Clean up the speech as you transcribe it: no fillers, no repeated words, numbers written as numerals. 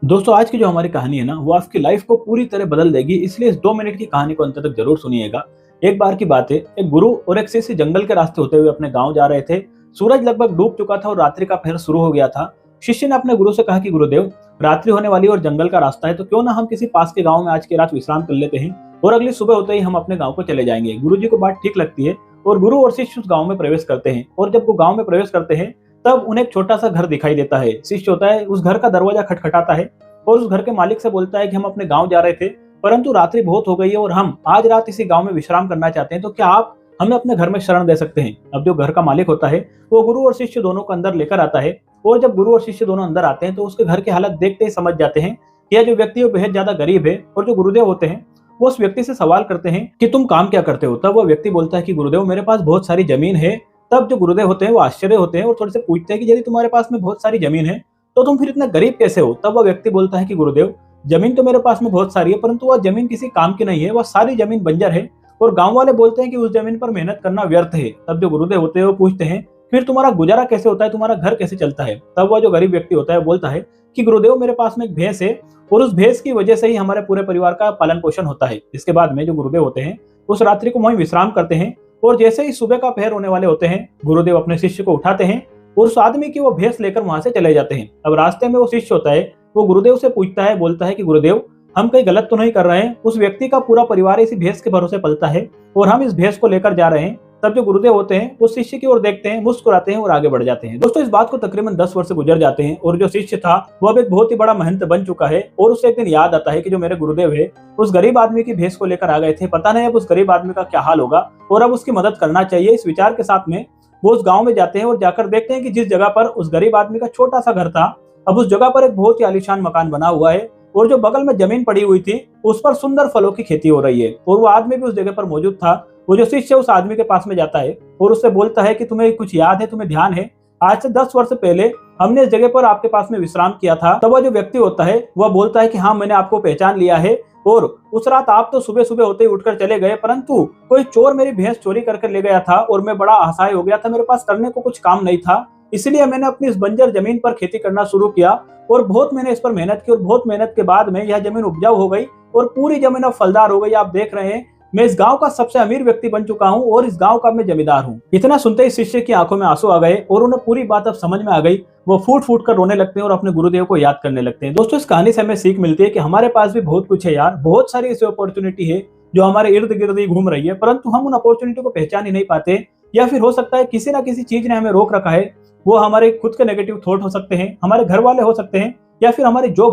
दोस्तों आज की जो हमारी कहानी है ना वो आपकी लाइफ को पूरी तरह बदल देगी। इसलिए इस 2 मिनट की कहानी को अंत तक जरूर सुनिएगा। एक बार की बात है, एक गुरु और एक शिष्य जंगल के रास्ते होते हुए अपने गांव जा रहे थे। सूरज लगभग डूब चुका था और रात्रि का पहर शुरू हो गया था। शिष्य ने अपने गुरु से कहा कि गुरुदेव, रात्रि होने वाली और जंगल का रास्ता है, तो क्यों ना हम किसी पास के गाँव में आज की रात विश्राम कर लेते हैं और अगली सुबह होते ही हम अपने गाँव को चले जाएंगे। गुरु जी को बात ठीक लगती है और गुरु और शिष्य उस गाँव में प्रवेश करते हैं। और जब वो गाँव में प्रवेश करते हैं तब उन्हें एक छोटा सा घर दिखाई देता है। शिष्य होता है उस घर का दरवाजा खटखटाता है और उस घर के मालिक से बोलता है कि हम अपने गांव जा रहे थे, परंतु रात्रि बहुत हो गई है और हम आज रात इसी गांव में विश्राम करना चाहते हैं, तो क्या आप हमें अपने घर में शरण दे सकते हैं। अब जो घर का मालिक होता है वो गुरु और शिष्य दोनों को अंदर लेकर आता है। और जब गुरु और शिष्य दोनों अंदर आते हैं तो उसके घर की हालत देखते ही समझ जाते हैं कि यह जो व्यक्ति है वो बेहद ज्यादा गरीब है। और जो गुरुदेव होते हैं वो उस व्यक्ति से सवाल करते हैं कि तुम काम क्या करते हो। तब वो व्यक्ति बोलता है कि गुरुदेव, मेरे पास बहुत सारी जमीन है। तब जो गुरुदेव होते हैं वो आश्चर्य होते हैं और थोड़े से पूछते हैं कि यदि तुम्हारे पास में बहुत सारी जमीन है तो तुम फिर इतना गरीब कैसे हो। तब वह व्यक्ति बोलता है कि गुरुदेव, जमीन तो मेरे पास में बहुत सारी है, परंतु वह जमीन किसी काम की नहीं है, वह सारी जमीन बंजर है और गांव वाले बोलते हैं कि उस जमीन पर मेहनत करना व्यर्थ है। तब जो गुरुदेव होते हैं वो पूछते हैं, फिर तुम्हारा गुजारा कैसे होता है, तुम्हारा घर कैसे चलता है। तब वह जो गरीब व्यक्ति होता है बोलता है कि गुरुदेव, मेरे पास में एक भैंस है और उस भैंस की वजह से ही हमारे पूरे परिवार का पालन पोषण होता है। इसके बाद में जो गुरुदेव होते हैं उस रात्रि को वहीं विश्राम करते हैं और जैसे ही सुबह का पहर होने वाले होते हैं, गुरुदेव अपने शिष्य को उठाते हैं और उस आदमी की वो भैंस लेकर वहां से चले जाते हैं। अब रास्ते में वो शिष्य होता है वो गुरुदेव से पूछता है, बोलता है कि गुरुदेव, हम कहीं गलत तो नहीं कर रहे हैं। उस व्यक्ति का पूरा परिवार इसी भैंस के भरोसे पलता है और हम इस भैंस को लेकर जा रहे हैं। तब जो गुरुदेव होते हैं वो शिष्य की ओर देखते हैं, मुस्कुराते हैं और आगे बढ़ जाते हैं। दोस्तों इस बात को तकरीबन 10 वर्ष गुजर जाते हैं और जो शिष्य था वो अब एक बहुत ही बड़ा महंत बन चुका है। और उसे एक दिन याद आता है कि जो मेरे गुरुदेव है उस गरीब आदमी की भैंस को लेकर आ गए थे, पता नहीं अब उस गरीब आदमी का क्या हाल होगा और अब उसकी मदद करना चाहिए। इस विचार के साथ में वो उस गांव में जाते हैं और जाकर देखते हैं कि जिस जगह पर उस गरीब आदमी का छोटा सा घर था, अब उस जगह पर एक बहुत ही आलीशान मकान बना हुआ है और जो बगल में जमीन पड़ी हुई थी उस पर सुंदर फलों की खेती हो रही है। और वो आदमी भी उस जगह पर मौजूद था। वो जो शिष्य उस आदमी के पास में जाता है और उससे बोलता है कि तुम्हें कुछ याद है, तुम्हें ध्यान है, आज से 10 वर्ष पहले हमने इस जगह पर आपके पास में विश्राम किया था। तब वह जो व्यक्ति होता है वह बोलता है कि हाँ, मैंने आपको पहचान लिया है और उस रात आप तो सुबह सुबह होते ही उठकर चले गए, परंतु कोई चोर मेरी भैंस चोरी करके ले गया था और मैं बड़ा असहाय हो गया था, मेरे पास करने को कुछ काम नहीं था, इसलिए मैंने अपनी इस बंजर जमीन पर खेती करना शुरू किया और बहुत मैंने इस पर मेहनत की और बहुत मेहनत के बाद में यह जमीन उपजाऊ हो गई और पूरी जमीन अब फलदार हो गई। आप देख रहे हैं मैं इस गांव का सबसे अमीर व्यक्ति बन चुका हूं और इस गांव का मैं जमींदार हूं। इतना सुनते ही शिष्य की आंखों में आंसू आ गए और उन्हें पूरी बात अब समझ में आ गई। वो फूट फूट कर रोने लगते हैं और अपने गुरुदेव को याद करने लगते हैं। दोस्तों इस कहानी से हमें सीख मिलती है कि हमारे पास भी बहुत कुछ है यार, बहुत सारी ऐसी अपॉर्चुनिटी है जो हमारे इर्द गिर्द ही घूम रही है, परंतु हम उन अपॉर्चुनिटी को पहचान ही नहीं पाते। या फिर हो सकता है किसी ना किसी चीज ने हमें रोक रखा है। वो हमारे खुद के नेगेटिव थॉट हो सकते हैं, हमारे घर वाले हो सकते हैं, या फिर हमारी जॉब